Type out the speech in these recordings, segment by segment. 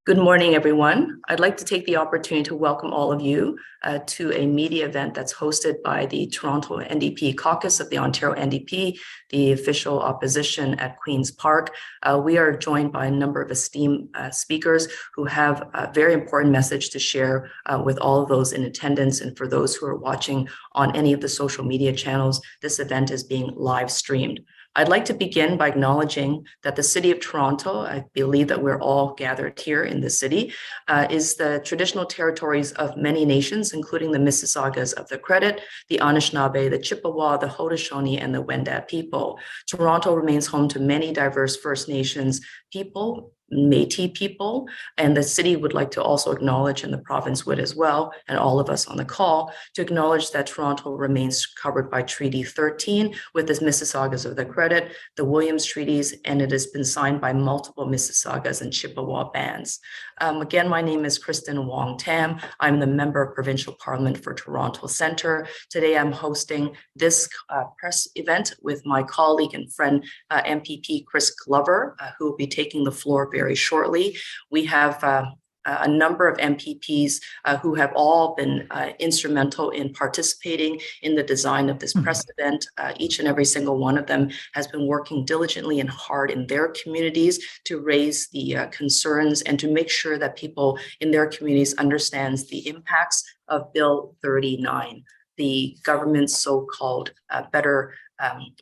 Good morning, everyone. I'd like to take the opportunity to welcome all of you to a media event that's hosted by the Toronto NDP caucus of the Ontario NDP, the official opposition at Queen's Park. We are joined by a number of esteemed speakers who have a very important message to share with all of those in attendance. And for those who are watching on any of the social media channels, this event is being live streamed. I'd like to begin by acknowledging that the City of Toronto, I believe that we're all gathered here in the city, is the traditional territories of many nations, including the Mississaugas of the Credit, the Anishinaabe, the Chippewa, the Haudenosaunee, and the Wendat people. Toronto remains home to many diverse First Nations people, Métis people, and the city would like to also acknowledge, and the province would as well, and all of us on the call, to acknowledge that Toronto remains covered by Treaty 13 with the Mississaugas of the Credit, the Williams Treaties, and it has been signed by multiple Mississaugas and Chippewa bands. Again, my name is Kristyn Wong-Tam. I'm the Member of Provincial Parliament for Toronto Centre. Today, I'm hosting this press event with my colleague and friend, MPP Chris Glover, who will be taking the floor very shortly. We have a number of MPPs who have all been instrumental in participating in the design of this press event. Each and every single one of them has been working diligently and hard in their communities to raise the concerns and to make sure that people in their communities understands the impacts of Bill 39, the government's so-called Better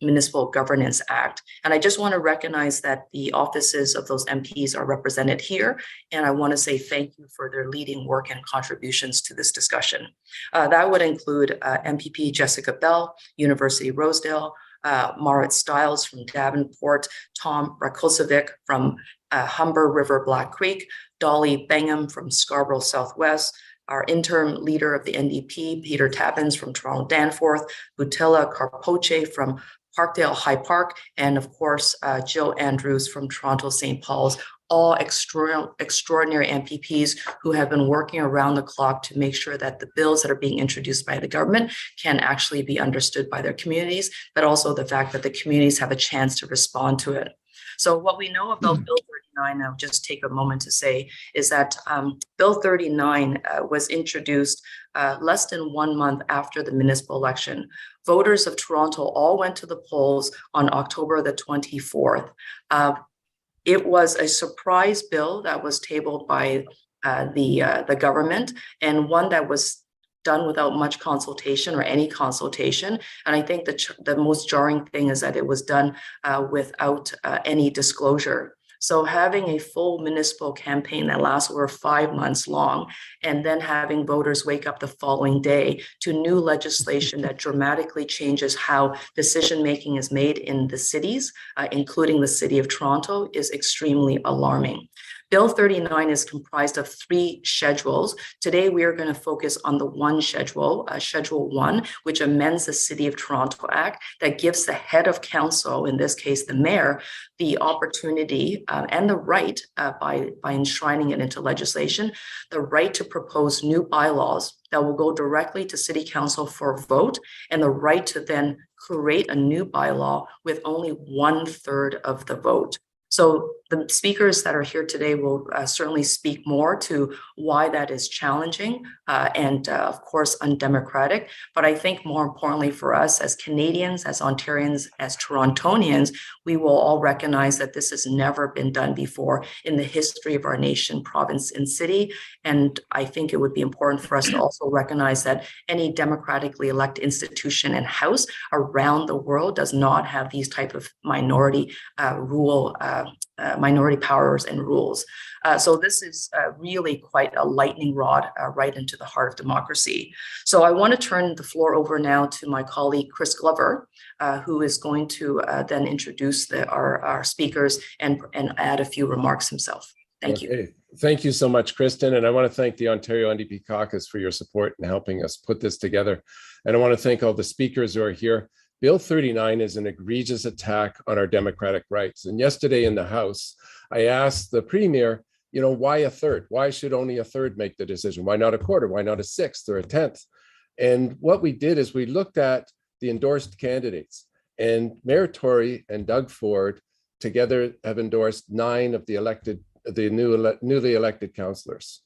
Municipal Governance Act. And I just want to recognize that the offices of those MPs are represented here. And I want to say thank you for their leading work and contributions to this discussion. That would include MPP Jessica Bell, University Rosedale, Marit Stiles from Davenport, Tom Rakosovic from Humber River Black Creek, Dolly Bengham from Scarborough Southwest, our interim leader of the NDP, Peter Tabbins from Toronto Danforth, Butila Carpoche from Parkdale High Park, and of course, Jill Andrews from Toronto St. Paul's, all extraordinary MPPs who have been working around the clock to make sure that the bills that are being introduced by the government can actually be understood by their communities, but also the fact that the communities have a chance to respond to it. So what we know about Bill 39, I'll just take a moment to say, is that Bill 39 was introduced less than 1 month after the municipal election. Voters of Toronto all went to the polls on October the 24th. It was a surprise bill that was tabled by the government, and one that was done without much consultation or any consultation. And I think the most jarring thing is that it was done without any disclosure. So having a full municipal campaign that lasts over 5 months long, and then having voters wake up the following day to new legislation that dramatically changes how decision-making is made in the cities, including the City of Toronto, is extremely alarming. Bill 39 is comprised of 3 schedules. Today, we are going to focus on the one schedule, Schedule 1, which amends the City of Toronto Act that gives the head of council, in this case, the mayor, the opportunity and the right, by enshrining it into legislation, the right to propose new bylaws that will go directly to City Council for a vote, and the right to then create a new bylaw with only 1/3 of the vote. So the speakers that are here today will certainly speak more to why that is challenging and of course, undemocratic. But I think more importantly for us as Canadians, as Ontarians, as Torontonians, we will all recognize that this has never been done before in the history of our nation, province, and city. And I think it would be important for us to also recognize that any democratically elected institution and house around the world does not have these type of minority minority powers and rules. So this is really quite a lightning rod right into the heart of democracy. So I want to turn the floor over now to my colleague, Chris Glover, who is going to then introduce our speakers and add a few remarks himself. Thank you. Thank you so much, Kristyn. And I want to thank the Ontario NDP caucus for your support in helping us put this together. And I want to thank all the speakers who are here. Bill 39 is an egregious attack on our democratic rights. And yesterday in the House, I asked the Premier, why a third? Why should only a third make the decision? Why not a quarter? Why not a sixth or a tenth? And what we did is we looked at the endorsed candidates, and Mayor Tory and Doug Ford together have endorsed 9 of the elected the newly elected councillors.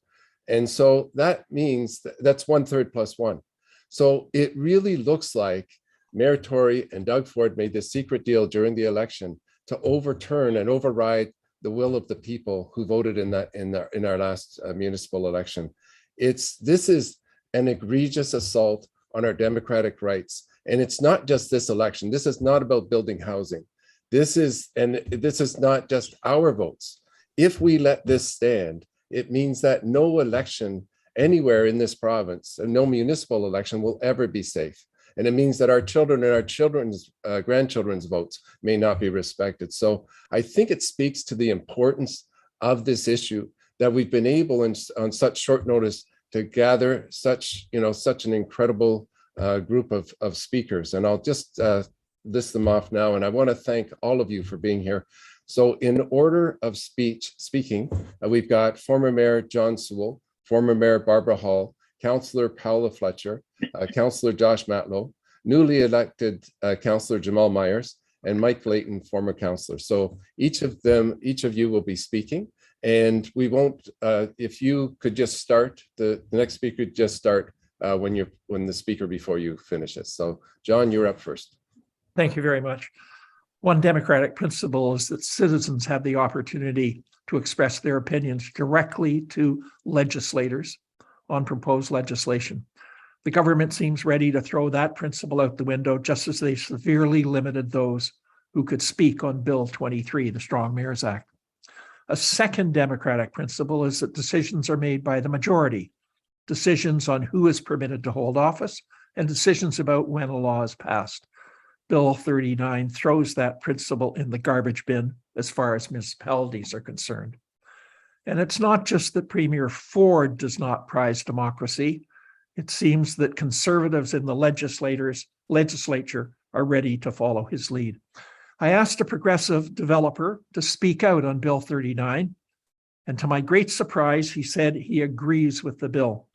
And so that means that's 1/3 plus one. So it really looks like Mayor Tory and Doug Ford made this secret deal during the election to overturn and override the will of the people who voted in our last municipal election. This is an egregious assault on our democratic rights. And it's not just this election. This is not about building housing. This is not just our votes. If we let this stand, it means that no election anywhere in this province, and no municipal election, will ever be safe. And it means that our children and our children's grandchildren's votes may not be respected. So I think it speaks to the importance of this issue that we've been able on such short notice to gather such an incredible group of speakers. And I'll just list them off now. And I want to thank all of you for being here. So in order of speaking, we've got former Mayor John Sewell, former Mayor Barbara Hall, Councillor Paula Fletcher, Councillor Josh Matlow, newly elected Councillor Jamaal Myers, and Mike Layton, former councillor. So each of you will be speaking, and we won't. If you could just start, the next speaker just start when the speaker before you finishes. So John, you're up first. Thank you very much. One democratic principle is that citizens have the opportunity to express their opinions directly to legislators on proposed legislation. The government seems ready to throw that principle out the window, just as they severely limited those who could speak on Bill 23, the Strong Mayors Act. A second democratic principle is that decisions are made by the majority, decisions on who is permitted to hold office, and decisions about when a law is passed. Bill 39 throws that principle in the garbage bin as far as municipalities are concerned. And it's not just that Premier Ford does not prize democracy. It seems that conservatives in the legislature are ready to follow his lead. I asked a progressive developer to speak out on Bill 39, and to my great surprise, he said he agrees with the bill.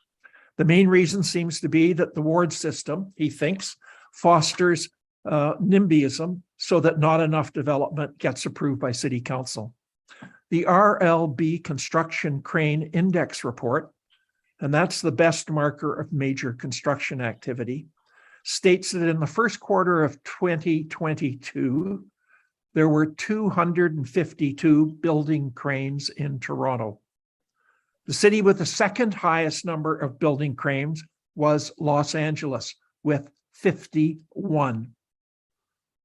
The main reason seems to be that the ward system, he thinks, fosters NIMBYism so that not enough development gets approved by City Council. The RLB Construction Crane Index Report, and that's the best marker of major construction activity, states that in the first quarter of 2022, there were 252 building cranes in Toronto. The city with the second highest number of building cranes was Los Angeles with 51.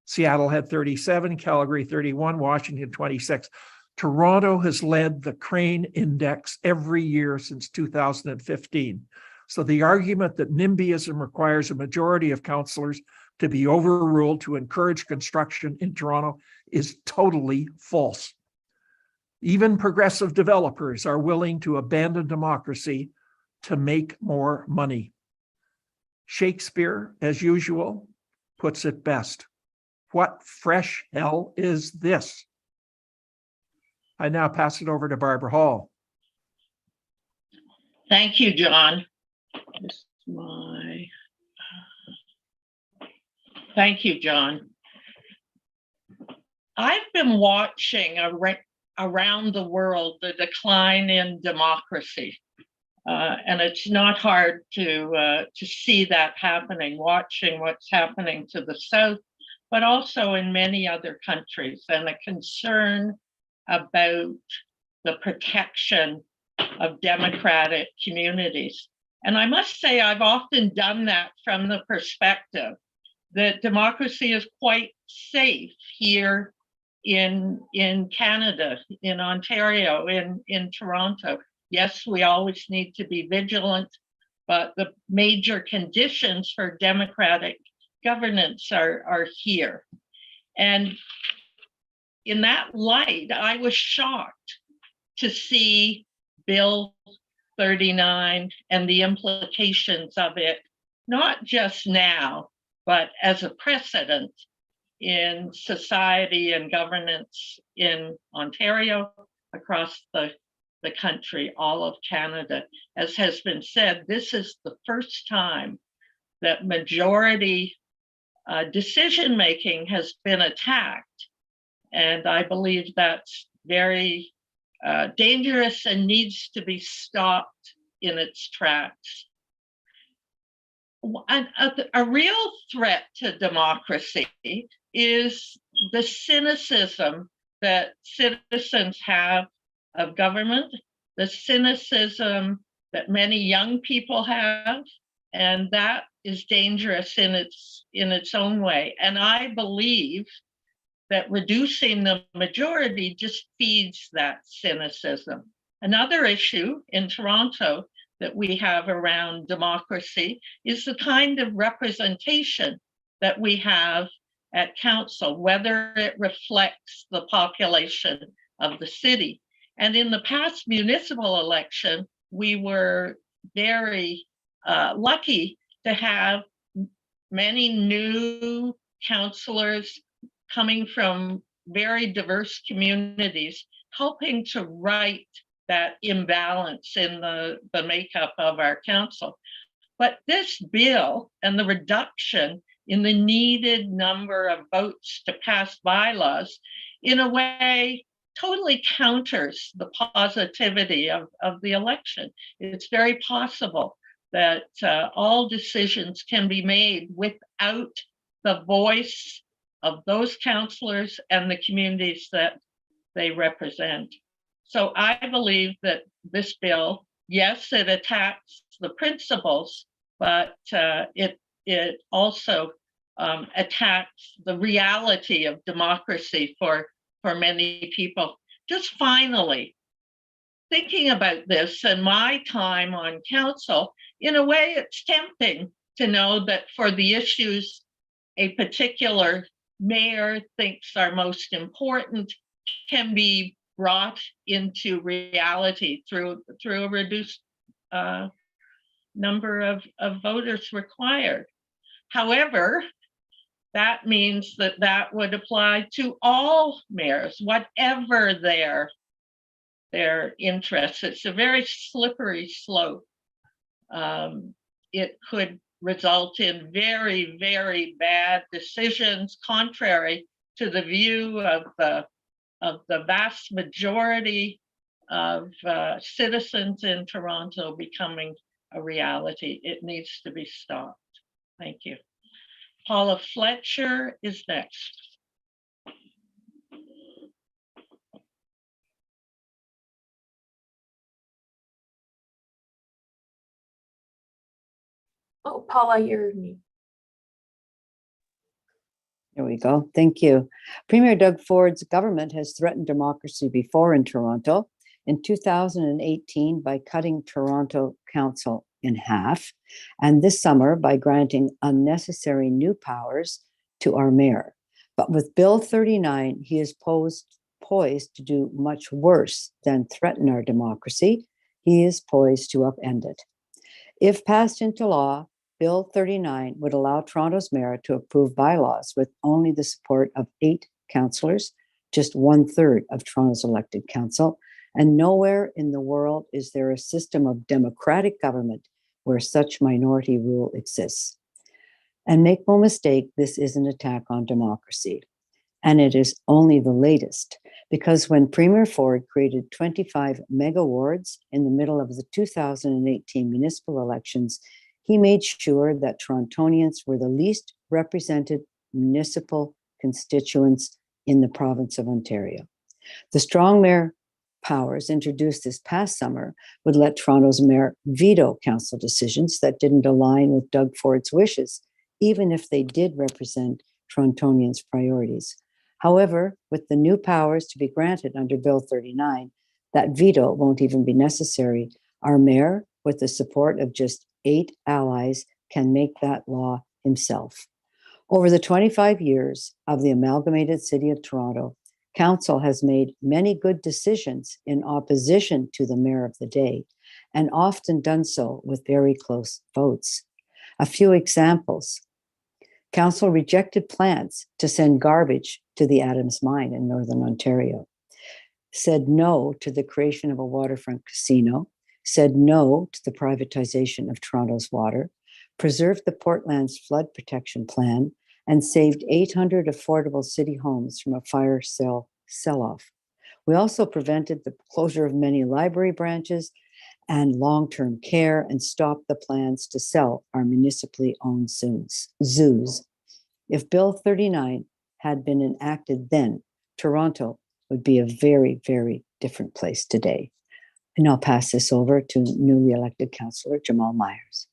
Seattle had 37, Calgary 31, Washington 26. Toronto has led the crane index every year since 2015. So the argument that NIMBYism requires a majority of councillors to be overruled to encourage construction in Toronto is totally false. Even progressive developers are willing to abandon democracy to make more money. Shakespeare, as usual, puts it best. What fresh hell is this? I now pass it over to Barbara Hall. Thank you, John. Thank you, John. I've been watching around the world the decline in democracy. And it's not hard to see that happening, watching what's happening to the South, but also in many other countries, and a concern about the protection of democratic communities. And I must say, I've often done that from the perspective that democracy is quite safe here in Canada, in Ontario, in Toronto. Yes, we always need to be vigilant, but the major conditions for democratic governance are here. And in that light, I was shocked to see Bill 39 and the implications of it, not just now, but as a precedent in society and governance in Ontario, across the country, all of Canada. As has been said, this is the first time that majority decision-making has been attacked. And I believe that's very dangerous and needs to be stopped in its tracks. A real threat to democracy is the cynicism that citizens have of government, the cynicism that many young people have, and that is dangerous in its own way. And I believe that reducing the majority just feeds that cynicism. Another issue in Toronto that we have around democracy is the kind of representation that we have at council, whether it reflects the population of the city. And in the past municipal election, we were very lucky to have many new councillors coming from very diverse communities, helping to right that imbalance in the makeup of our council. But this bill and the reduction in the needed number of votes to pass bylaws, in a way, totally counters the positivity of the election. It's very possible that all decisions can be made without the voice of those councillors and the communities that they represent. So I believe that this bill, yes, it attacks the principles, but it also attacks the reality of democracy for many people. Just finally, thinking about this and my time on council, in a way, it's tempting to know that for the issues a particular mayor thinks are most important can be brought into reality through a reduced number of voters required. However, that means that would apply to all mayors, whatever their interests. It's a very slippery slope. It could result in very, very bad decisions contrary to the view of the vast majority of citizens in Toronto becoming a reality. It needs to be stopped. Thank you. Paula Fletcher is next. Oh, Paula, you're me. There we go. Thank you. Premier Doug Ford's government has threatened democracy before in Toronto. In 2018, by cutting Toronto Council in half, and this summer by granting unnecessary new powers to our mayor. But with Bill 39, he is poised to do much worse than threaten our democracy. He is poised to upend it. If passed into law, Bill 39 would allow Toronto's mayor to approve bylaws with only the support of 8 councillors, just 1/3 of Toronto's elected council, and nowhere in the world is there a system of democratic government where such minority rule exists. And make no mistake, this is an attack on democracy. And it is only the latest, because when Premier Ford created 25 mega wards in the middle of the 2018 municipal elections, he made sure that Torontonians were the least represented municipal constituents in the province of Ontario. The strong mayor powers introduced this past summer would let Toronto's mayor veto council decisions that didn't align with Doug Ford's wishes, even if they did represent Torontonians' priorities. However, with the new powers to be granted under Bill 39, that veto won't even be necessary. Our mayor, with the support of just 8 allies, can make that law himself. Over the 25 years of the amalgamated city of Toronto, Council has made many good decisions in opposition to the mayor of the day, and often done so with very close votes. A few examples. Council rejected plans to send garbage to the Adams Mine in Northern Ontario, said no to the creation of a waterfront casino, said no to the privatization of Toronto's water, preserved the Portland's flood protection plan, and saved 800 affordable city homes from a fire sale sell-off. We also prevented the closure of many library branches and long-term care and stopped the plans to sell our municipally owned zoos. If Bill 39 had been enacted then, Toronto would be a very, very different place today. And I'll pass this over to newly elected Councillor Jamaal Myers.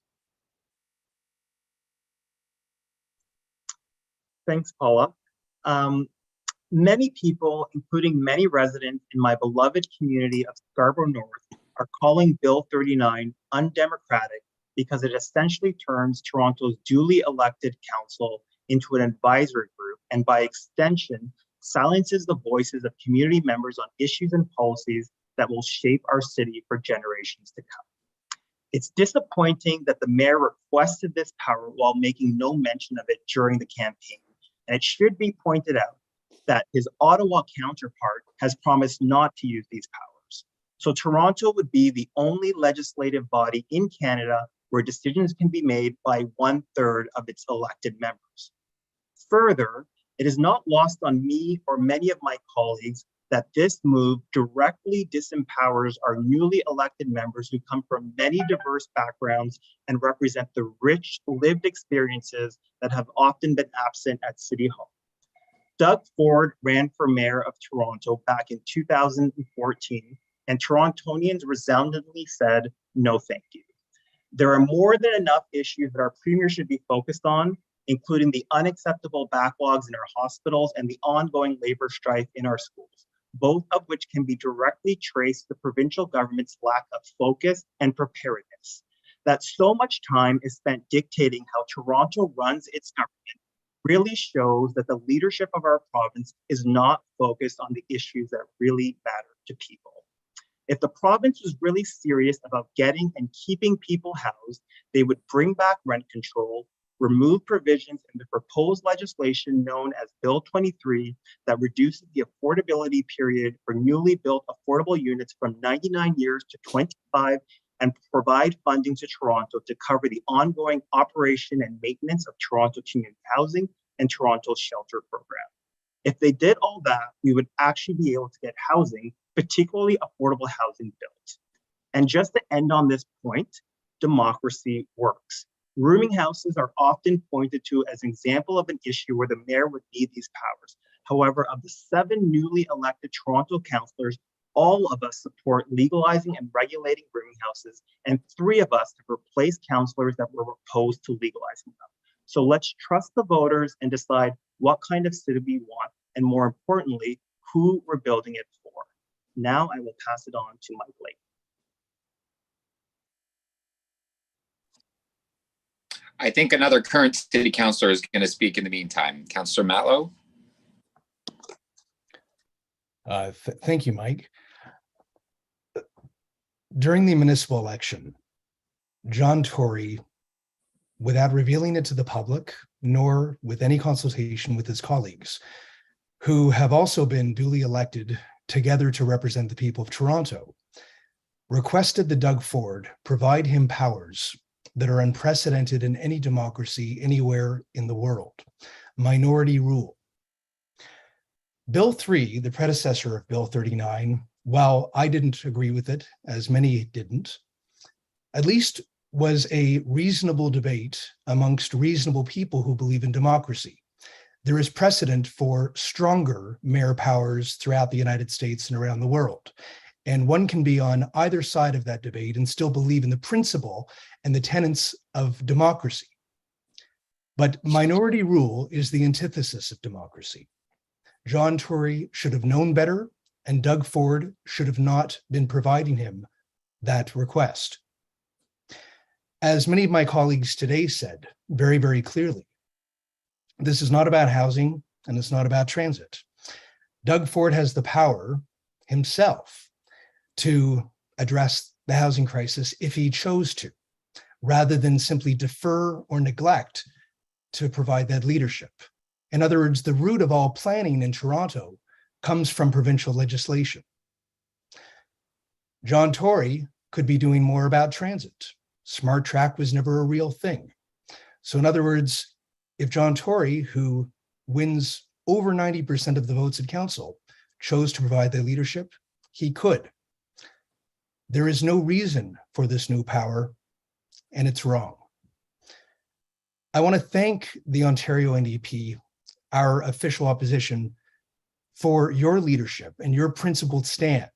Thanks, Paula. Many people, including many residents in my beloved community of Scarborough North, are calling Bill 39 undemocratic because it essentially turns Toronto's duly elected council into an advisory group and by extension, silences the voices of community members on issues and policies that will shape our city for generations to come. It's disappointing that the mayor requested this power while making no mention of it during the campaign. And it should be pointed out that his Ottawa counterpart has promised not to use these powers. So Toronto would be the only legislative body in Canada where decisions can be made by 1/3 of its elected members. Further, it is not lost on me or many of my colleagues that this move directly disempowers our newly elected members who come from many diverse backgrounds and represent the rich lived experiences that have often been absent at City Hall. Doug Ford ran for mayor of Toronto back in 2014, and Torontonians resoundingly said, no, thank you. There are more than enough issues that our premier should be focused on, including the unacceptable backlogs in our hospitals and the ongoing labor strife in our schools, both of which can be directly traced to the provincial government's lack of focus and preparedness. That so much time is spent dictating how Toronto runs its government really shows that the leadership of our province is not focused on the issues that really matter to people. If the province was really serious about getting and keeping people housed, they would bring back rent control, remove provisions in the proposed legislation known as Bill 23 that reduces the affordability period for newly built affordable units from 99 years to 25 and provide funding to Toronto to cover the ongoing operation and maintenance of Toronto Community Housing and Toronto's shelter program. If they did all that, we would actually be able to get housing, particularly affordable housing built. And just to end on this point, democracy works. Rooming houses are often pointed to as an example of an issue where the mayor would need these powers. However, of the 7 newly elected Toronto councillors, all of us support legalizing and regulating rooming houses, and 3 of us have replaced councillors that were opposed to legalizing them. So let's trust the voters and decide what kind of city we want, and more importantly, who we're building it for. Now I will pass it on to Mike Layton. I think another current city councillor is going to speak in the meantime. Councillor Matlow. Thank you, Mike. During the municipal election, John Tory, without revealing it to the public, nor with any consultation with his colleagues, who have also been duly elected together to represent the people of Toronto, requested that Doug Ford provide him powers that are unprecedented in any democracy anywhere in the world: minority rule. Bill 3, the predecessor of Bill 39, while I didn't agree with it, as many didn't, at least was a reasonable debate amongst reasonable people who believe in democracy. There is precedent for stronger mayor powers throughout the United States and around the world. And one can be on either side of that debate and still believe in the principle and the tenets of democracy. But minority rule is the antithesis of democracy. John Tory should have known better, and Doug Ford should have not been providing him that request. As many of my colleagues today said very, very clearly, this is not about housing and it's not about transit. Doug Ford has the power himself to address the housing crisis if he chose to, rather than simply defer or neglect to provide that leadership. In other words, the root of all planning in Toronto comes from provincial legislation. John Tory could be doing more about transit. Smart Track was never a real thing. So in other words, if John Tory, who wins over 90% of the votes at council, chose to provide the leadership, he could. There is no reason for this new power, and it's wrong. I want to thank the Ontario NDP, our official opposition, for your leadership and your principled stand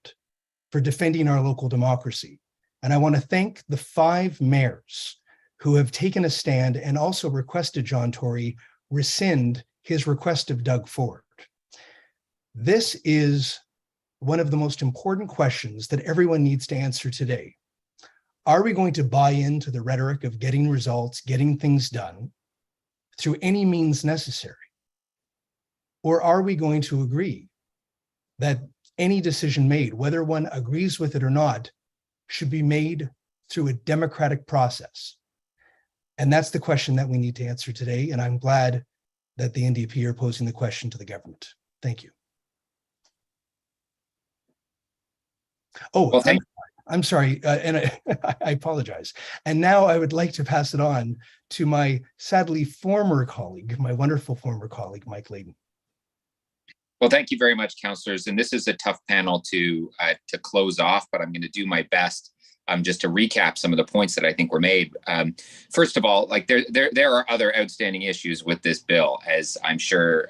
for defending our local democracy. And I want to thank the 5 mayors who have taken a stand and also requested John Tory rescind his request of Doug Ford. This is one of the most important questions that everyone needs to answer today. Are we going to buy into the rhetoric of getting results, getting things done through any means necessary? Or are we going to agree that any decision made, whether one agrees with it or not, should be made through a democratic process? And that's the question that we need to answer today. And I'm glad that the NDP are posing the question to the government. Thank you. Oh, Well, I'm sorry, and I apologize. And now I would like to pass it on to my sadly former colleague, my wonderful former colleague, Mike Layton. Well, thank you very much, councillors. And this is a tough panel to close off, but I'm going to do my best just to recap some of the points that I think were made. First of all, like there are other outstanding issues with this bill, as I'm sure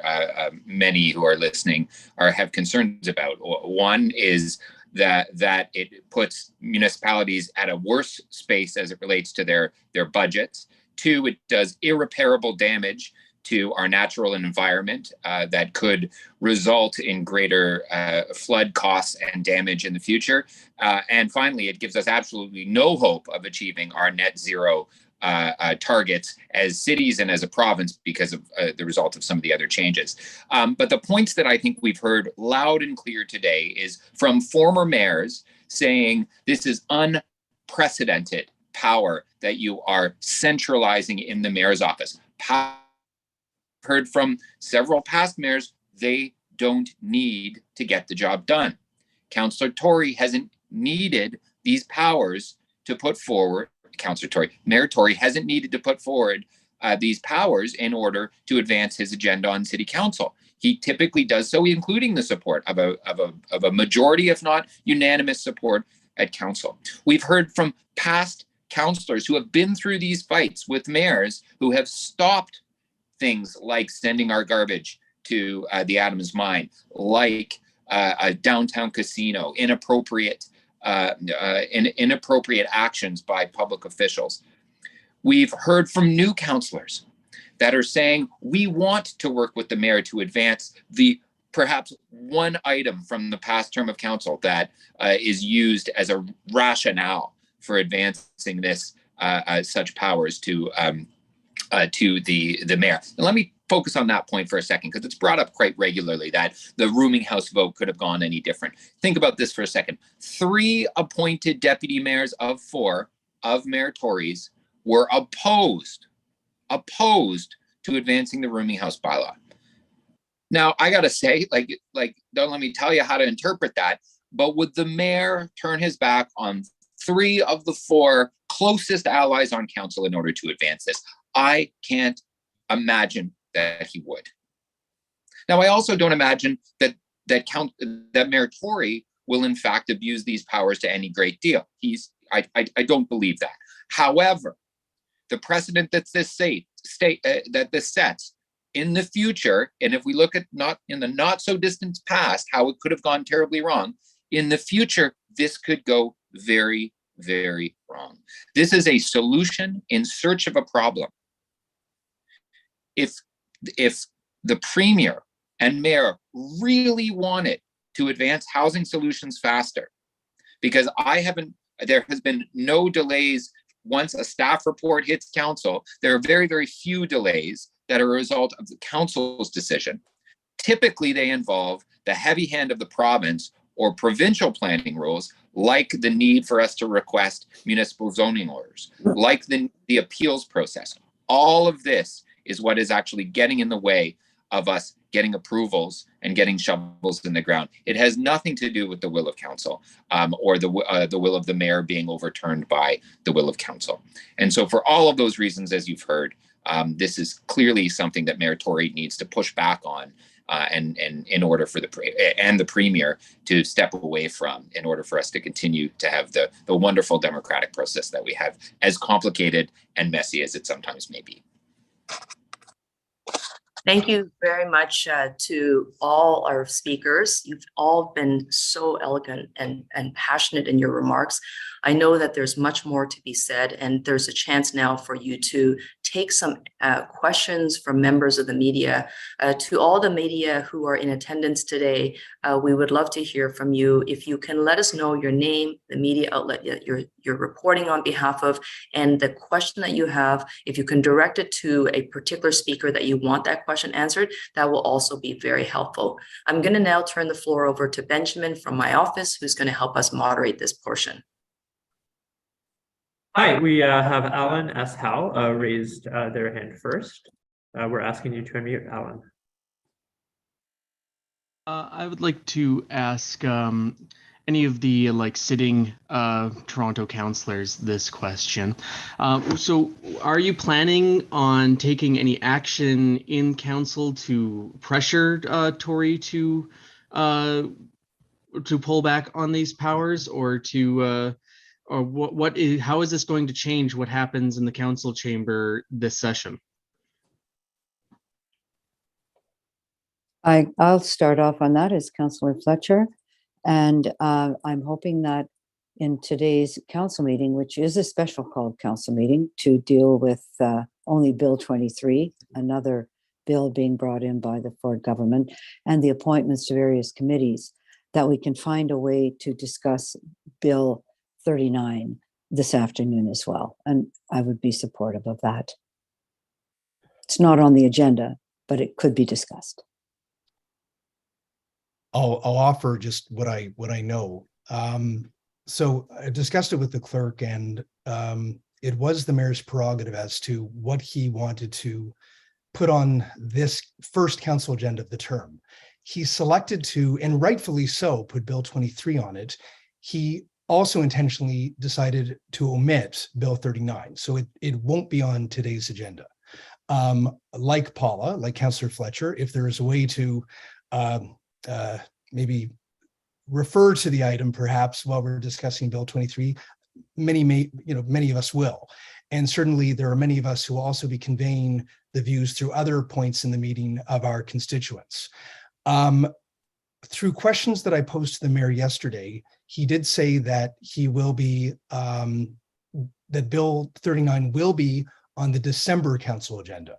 many who are listening have concerns about. One is that it puts municipalities at a worse space as it relates to their budgets. 2, it does irreparable damage to our natural environment that could result in greater flood costs and damage in the future. And finally, it gives us absolutely no hope of achieving our net zero targets as cities and as a province because of the result of some of the other changes. But the points that I think we've heard loud and clear today is from former mayors saying this is unprecedented power that you are centralizing in the mayor's office. Heard from several past mayors, they don't need to get the job done. Councillor Tory hasn't needed these powers to put forward, Mayor Tory hasn't needed to put forward these powers in order to advance his agenda on city council. He typically does so, including the support of a majority, if not unanimous support at council. We've heard from past councillors who have been through these fights with mayors who have stopped things like sending our garbage to the Adams mine, like a downtown casino, inappropriate actions by public officials. We've heard from new councillors that are saying we want to work with the mayor to advance the perhaps one item from the past term of council that is used as a rationale for advancing this such powers to the mayor. And let me focus on that point for a second, because it's brought up quite regularly that the rooming house vote could have gone any different. Think about this for a second. 3 appointed deputy mayors of 4 of Mayor Tory's were opposed to advancing the rooming house bylaw. Now, I gotta say, like, don't let me tell you how to interpret that, but would the mayor turn his back on 3 of the 4 closest allies on council in order to advance this? I can't imagine that he would. Now, I also don't imagine that Mayor Tory will in fact abuse these powers to any great deal. I don't believe that. However, the precedent that this sets in the future, and if we look at not in the not so distant past, how it could have gone terribly wrong, in the future, this could go very, very wrong. This is a solution in search of a problem. If the premier and mayor really wanted to advance housing solutions faster, because there has been no delays once a staff report hits council. There are very, very few delays that are a result of the council's decision. Typically, they involve the heavy hand of the province or provincial planning rules, like the need for us to request municipal zoning orders, like the appeals process. All of this is what is actually getting in the way of us getting approvals and getting shovels in the ground. It has nothing to do with the will of council or the will of the mayor being overturned by the will of council. And so for all of those reasons, as you've heard, this is clearly something that Mayor Tory needs to push back on and in order for the Premier to step away from, in order for us to continue to have the wonderful democratic process that we have, as complicated and messy as it sometimes may be. Thank you very much to all our speakers. You've all been so elegant and passionate in your remarks. I know that there's much more to be said, and there's a chance now for you to take some questions from members of the media. To all the media who are in attendance today, we would love to hear from you. If you can let us know your name, the media outlet that you're reporting on behalf of, and the question that you have, if you can direct it to a particular speaker that you want that question answered, that will also be very helpful. I'm going to now turn the floor over to Benjamin from my office, who's going to help us moderate this portion. Hi, we have Alan S. Howe raised their hand first. We're asking you to unmute, Alan. I would like to ask any of the sitting Toronto councillors this question. So are you planning on taking any action in council to pressure Tory to pull back on these powers, or to or how is this going to change what happens in the council chamber this session? I'll start off on that as Councillor Fletcher. And I'm hoping that in today's council meeting, which is a special called council meeting to deal with only Bill 23, another bill being brought in by the Ford government, and the appointments to various committees, that we can find a way to discuss Bill 39 this afternoon as well. And I would be supportive of that. It's not on the agenda, but it could be discussed. I'll offer just what I know. So I discussed it with the clerk, and it was the mayor's prerogative as to what he wanted to put on this first council agenda of the term. He selected to, and rightfully so, put Bill 23 on it. He also intentionally decided to omit Bill 39, so it won't be on today's agenda. Like Paula, like Councillor Fletcher, if there is a way to maybe refer to the item perhaps while we're discussing Bill 23, many of us will. And certainly there are many of us who will also be conveying the views through other points in the meeting of our constituents. Through questions that I posed to the mayor yesterday, he did say that he will be, that Bill 39 will be on the December council agenda.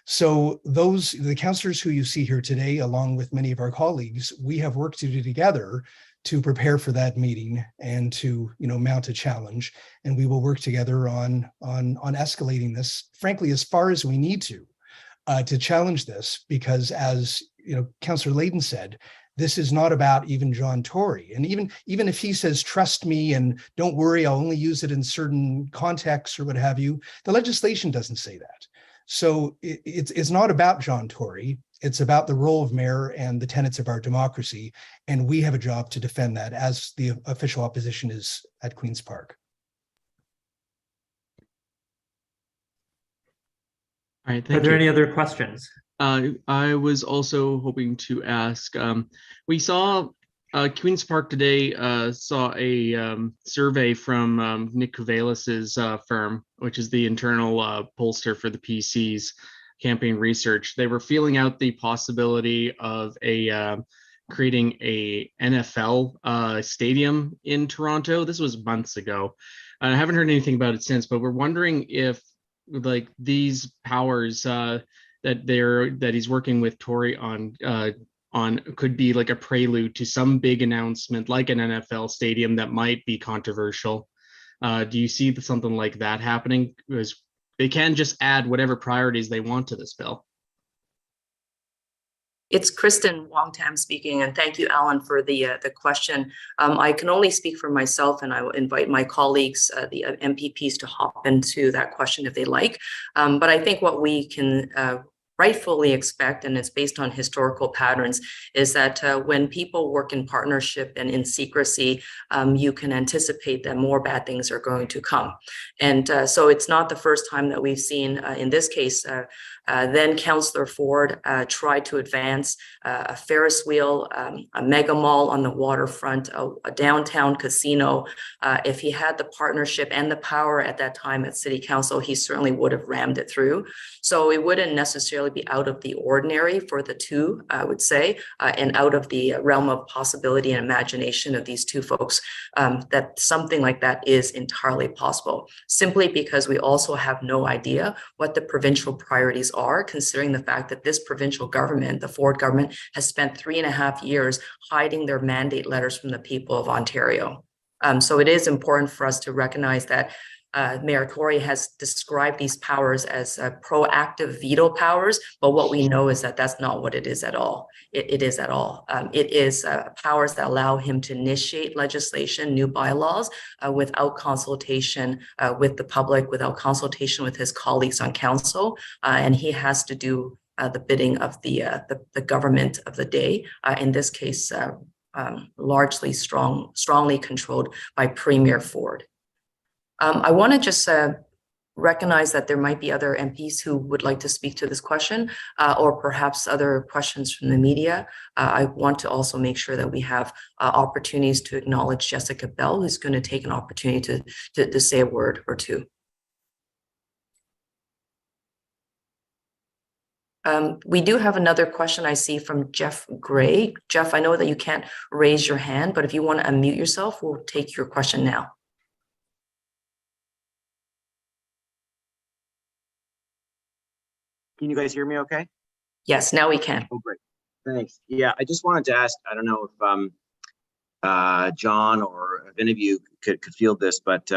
So the councillors who you see here today, along with many of our colleagues, we have work to do together to prepare for that meeting and to mount a challenge. And we will work together on escalating this, frankly, as far as we need to challenge this, because as Councillor Layton said, this is not about even John Tory. And even if he says, trust me and don't worry, I'll only use it in certain contexts or what have you, the legislation doesn't say that. So it's not about John Tory. It's about the role of mayor and the tenets of our democracy. And we have a job to defend that as the official opposition is at Queen's Park. All right, thank you. Are there any other questions? I was also hoping to ask, we saw Queen's Park today saw a survey from Nick Kouvelis's firm, which is the internal pollster for the PC's campaign research. They were feeling out the possibility of creating a NFL stadium in Toronto. This was months ago. I haven't heard anything about it since, but we're wondering if these powers that he's working with Tory on could be like a prelude to some big announcement like an NFL stadium that might be controversial. Do you see something like that happening? Because they can just add whatever priorities they want to this bill. It's Kristyn Wong-Tam speaking, and thank you, Alan, for the question. I can only speak for myself, and I will invite my colleagues, the MPPs, to hop into that question if they like. But I think what we can rightfully expect, and it's based on historical patterns, is that when people work in partnership and in secrecy, you can anticipate that more bad things are going to come. And so it's not the first time that we've seen, in this case, Then Councillor Ford tried to advance a Ferris wheel, a mega mall on the waterfront, a downtown casino. If he had the partnership and the power at that time at City Council, he certainly would have rammed it through. So it wouldn't necessarily be out of the ordinary for the two, I would say, and out of the realm of possibility and imagination of these two folks, that something like that is entirely possible, simply because we also have no idea what the provincial priorities are, considering the fact that this provincial government, the Ford government, has spent 3.5 years hiding their mandate letters from the people of Ontario. So it is important for us to recognize that Mayor Tory has described these powers as proactive veto powers, but what we know is that that's not what it is at all. It is powers that allow him to initiate legislation, new bylaws, without consultation with the public, without consultation with his colleagues on council, and he has to do the bidding of the government of the day. In this case, largely strongly controlled by Premier Ford. I want to just recognize that there might be other MPs who would like to speak to this question, or perhaps other questions from the media. I want to also make sure that we have opportunities to acknowledge Jessica Bell, who's going to take an opportunity to say a word or two. We do have another question I see from Jeff Gray. Jeff, I know that you can't raise your hand, but if you want to unmute yourself, we'll take your question now. Can you guys hear me okay? Yes, now we can. Oh, great. Thanks. Yeah, I just wanted to ask, I don't know if John or if any of you could field this, but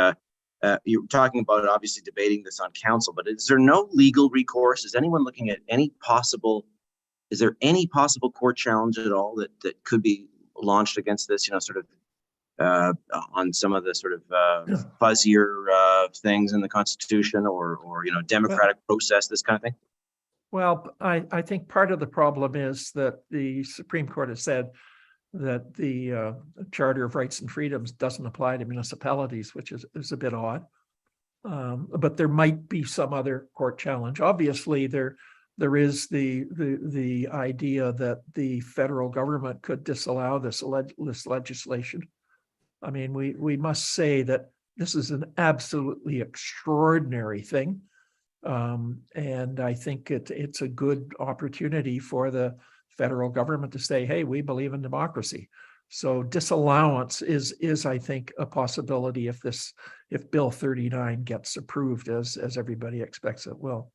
you were talking about obviously debating this on council, but is there no legal recourse? Is anyone looking at any possible, is there any possible court challenge at all that could be launched against this, sort of on some of the sort of fuzzier things in the Constitution or democratic process, this kind of thing? Well, I think part of the problem is that the Supreme Court has said that the Charter of Rights and Freedoms doesn't apply to municipalities, which is a bit odd. But there might be some other court challenge. Obviously, there is the idea that the federal government could disallow this legislation. I mean, we must say that this is an absolutely extraordinary thing. And I think it's a good opportunity for the federal government to say, hey, we believe in democracy. So disallowance is I think a possibility if Bill 39 gets approved as everybody expects it will.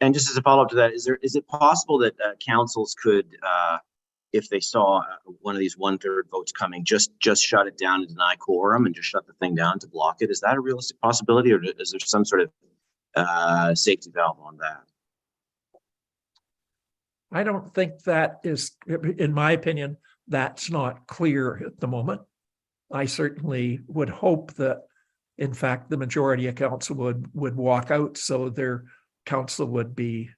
And just as a follow-up to that, is it possible that councils could, if they saw one of these 1/3 votes coming, just shut it down and deny quorum and just shut the thing down to block it? Is that a realistic possibility, or is there some sort of safety valve on that? I don't think that is, in my opinion, that's not clear at the moment. I certainly would hope that, in fact, the majority of council would walk out, so their council would be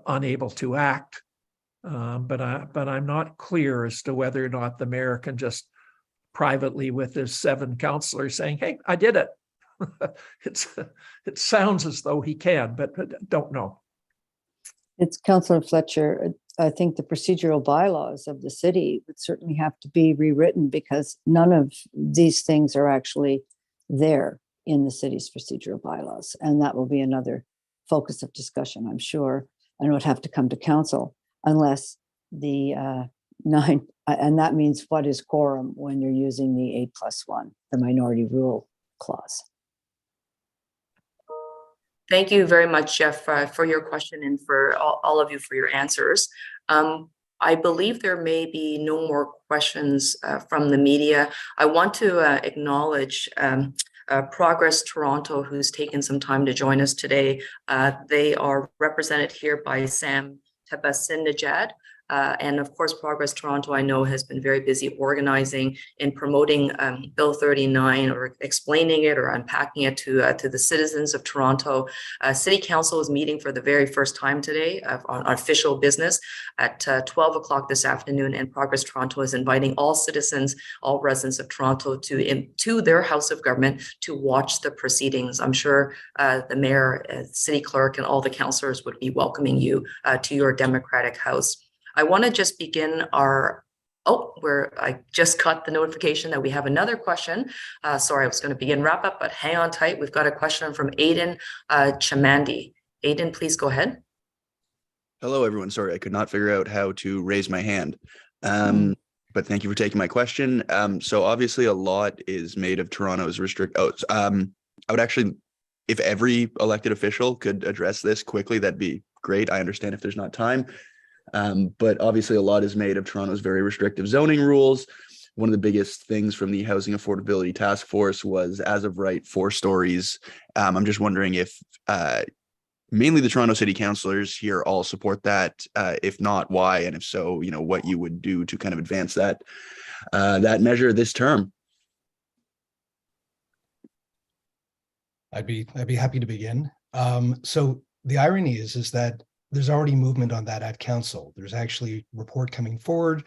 unable to act. But I'm not clear as to whether or not the mayor can just privately with his 7 councillors saying, hey, I did it. It sounds as though he can, but don't know. It's Councillor Fletcher. I think the procedural bylaws of the city would certainly have to be rewritten because none of these things are actually there in the city's procedural bylaws. And that will be another focus of discussion, I'm sure, and would have to come to council unless the 9, and that means what is quorum when you're using the 8+1, the minority rule clause. Thank you very much, Jeff, for your question and for all of you for your answers. I believe there may be no more questions from the media. I want to acknowledge Progress Toronto, who's taken some time to join us today. They are represented here by Sam Tabasinajad. And of course, Progress Toronto, I know, has been very busy organizing and promoting Bill 39, or explaining it or unpacking it to the citizens of Toronto. City Council is meeting for the very first time today on official business at 12 o'clock this afternoon, and Progress Toronto is inviting all citizens, all residents of Toronto to their House of Government to watch the proceedings. I'm sure the mayor, city clerk, and all the councillors would be welcoming you to your democratic house. I want to just begin I just got the notification that we have another question. Sorry, I was going to begin wrap up, but hang on tight. We've got a question from Aiden Chamandi. Aiden, please go ahead. Hello, everyone. Sorry, I could not figure out how to raise my hand. But thank you for taking my question. So obviously a lot is made of Toronto's I would actually, if every elected official could address this quickly, that'd be great. I understand if there's not time. But obviously a lot is made of Toronto's very restrictive zoning rules. One of the biggest things from the Housing Affordability Task Force was, as of right, 4 stories. I'm just wondering if mainly the Toronto City Councillors here all support that. If not, why? And if so, what you would do to kind of advance that measure this term. I'd be happy to begin. So the irony is that there's already movement on that at council. There's actually a report coming forward.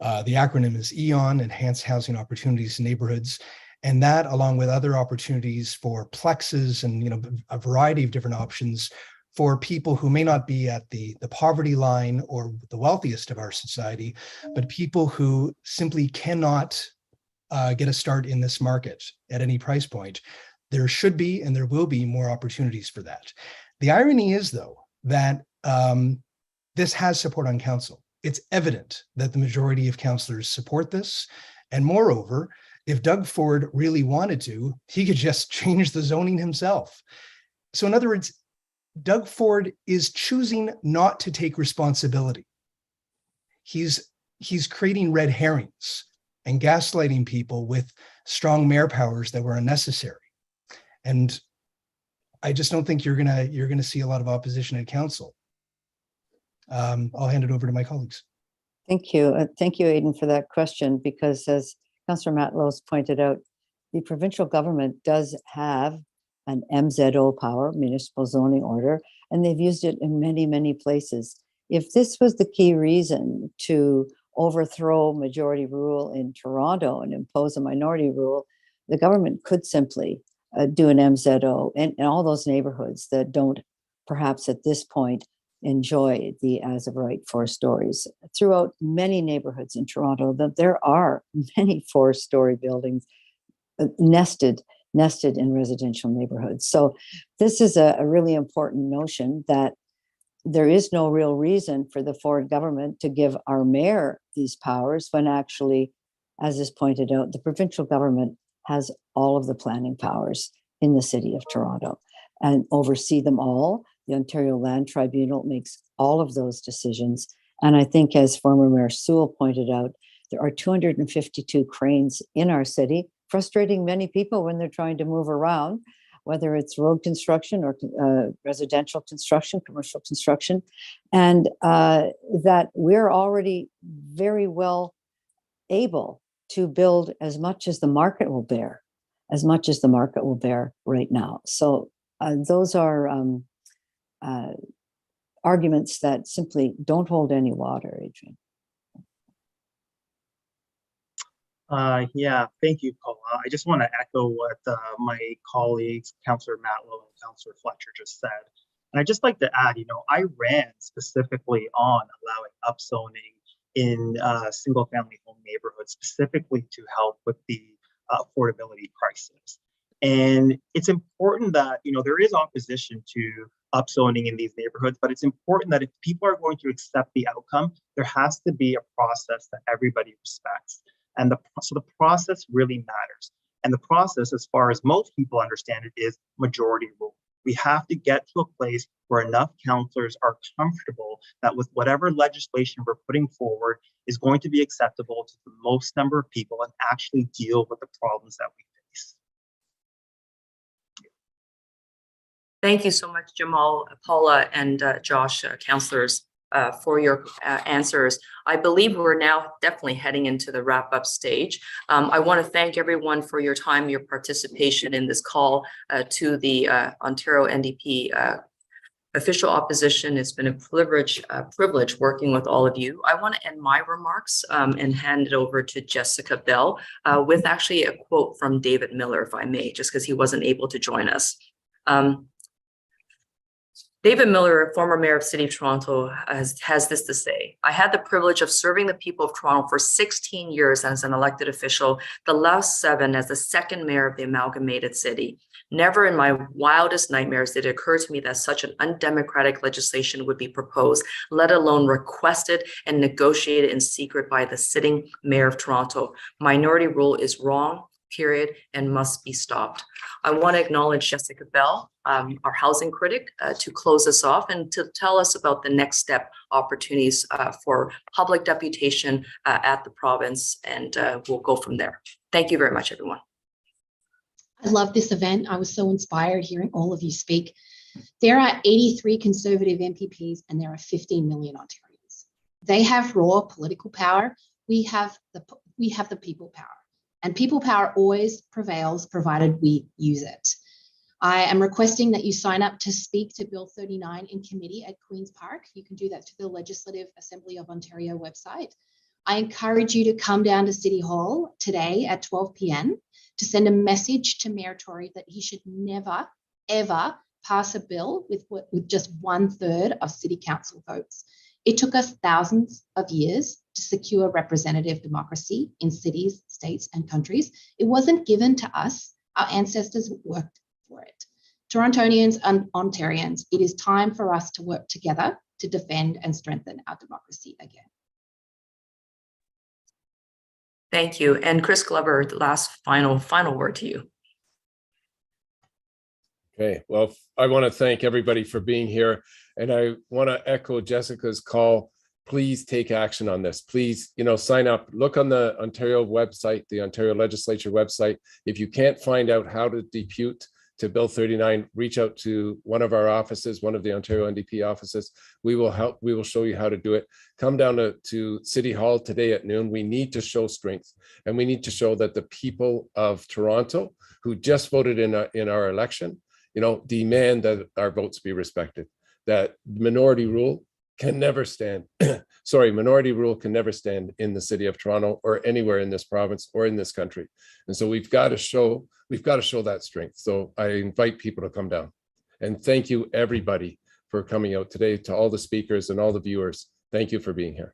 The acronym is EON, Enhanced Housing Opportunities in Neighborhoods. And that, along with other opportunities for plexes and a variety of different options for people who may not be at the poverty line or the wealthiest of our society, but people who simply cannot get a start in this market at any price point. There should be and there will be more opportunities for that. The irony is, though, that this has support on council. It's evident that the majority of councillors support this. And moreover, if Doug Ford really wanted to, he could just change the zoning himself. So in other words, Doug Ford is choosing not to take responsibility. He's creating red herrings and gaslighting people with strong mayor powers that were unnecessary. And I just don't think you're gonna see a lot of opposition at council. I'll hand it over to my colleagues. Thank you. Thank you, Aidan, for that question, because as Councillor Matlow's pointed out, the provincial government does have an MZO power, municipal zoning order, and they've used it in many, many places. If this was the key reason to overthrow majority rule in Toronto and impose a minority rule, the government could simply do an MZO in all those neighborhoods that don't perhaps at this point enjoy the as of right 4 stories. Throughout many neighborhoods in Toronto, that there are many 4-story buildings nested in residential neighborhoods. So this is a really important notion that there is no real reason for the Ford government to give our mayor these powers when actually, as is pointed out, the provincial government has all of the planning powers in the city of Toronto and oversee them all. The Ontario Land Tribunal makes all of those decisions. And I think, as former Mayor Sewell pointed out, there are 252 cranes in our city, frustrating many people when they're trying to move around, whether it's road construction or residential construction, commercial construction, and that we're already very well able to build as much as the market will bear, right now. So those are arguments that simply don't hold any water, Adrian. Yeah, thank you, Paula. I just want to echo what my colleagues, Councillor Matlow and Councillor Fletcher just said. And I'd just like to add, I ran specifically on allowing upzoning in single-family home neighborhoods, specifically to help with the affordability crisis. And it's important that, there is opposition to upzoning in these neighborhoods, but it's important that if people are going to accept the outcome, there has to be a process that everybody respects. And so the process really matters. And the process, as far as most people understand it, is majority rule. We have to get to a place where enough councillors are comfortable that with whatever legislation we're putting forward is going to be acceptable to the most number of people and actually deal with the problems that we face. Thank you so much, Jamaal, Paula, and Josh, councillors. for your answers. I believe we're now definitely heading into the wrap-up stage. I want to thank everyone for your time, your participation in this call to the Ontario NDP official opposition. It's been a privilege working with all of you. I want to end my remarks and hand it over to Jessica Bell with actually a quote from David Miller, if I may, just because he wasn't able to join us. David Miller, former mayor of the City of Toronto, has this to say: I had the privilege of serving the people of Toronto for 16 years as an elected official, the last 7 as the second mayor of the amalgamated city. Never in my wildest nightmares did it occur to me that such an undemocratic legislation would be proposed, let alone requested and negotiated in secret by the sitting mayor of Toronto. Minority rule is wrong, period, and must be stopped. I want to acknowledge Jessica Bell, our housing critic, to close us off and to tell us about the next step opportunities for public deputation at the province, and we'll go from there. Thank you very much, everyone. I love this event. I was so inspired hearing all of you speak. There are 83 Conservative MPPs and there are 15 million Ontarians. They have raw political power. We have the people power. And people power always prevails provided we use it. I am requesting that you sign up to speak to Bill 39 in committee at Queen's Park. You can do that through the Legislative Assembly of Ontario website. I encourage you to come down to City Hall today at 12 p.m. to send a message to Mayor Tory that he should never, ever pass a bill with just 1/3 of City Council votes. It took us thousands of years to secure representative democracy in cities, states, and countries. It wasn't given to us. Our ancestors worked for it. Torontonians and Ontarians, it is time for us to work together to defend and strengthen our democracy again. Thank you. And Chris Glover, the last final word to you. Okay, well, I want to thank everybody for being here. And I want to echo Jessica's call. Please take action on this. Please, sign up. Look on the Ontario website, the Ontario Legislature website. If you can't find out how to depute to Bill 39, reach out to one of our offices, one of the Ontario NDP offices. We will help. We will show you how to do it. Come down to City Hall today at noon. We need to show strength, and we need to show that the people of Toronto who just voted in our election, demand that our votes be respected, that minority rule can never stand. Minority rule can never stand in the City of Toronto or anywhere in this province or in this country. And so we've got to show that strength. So I invite people to come down. And thank you everybody for coming out today. To all the speakers and all the viewers, thank you for being here.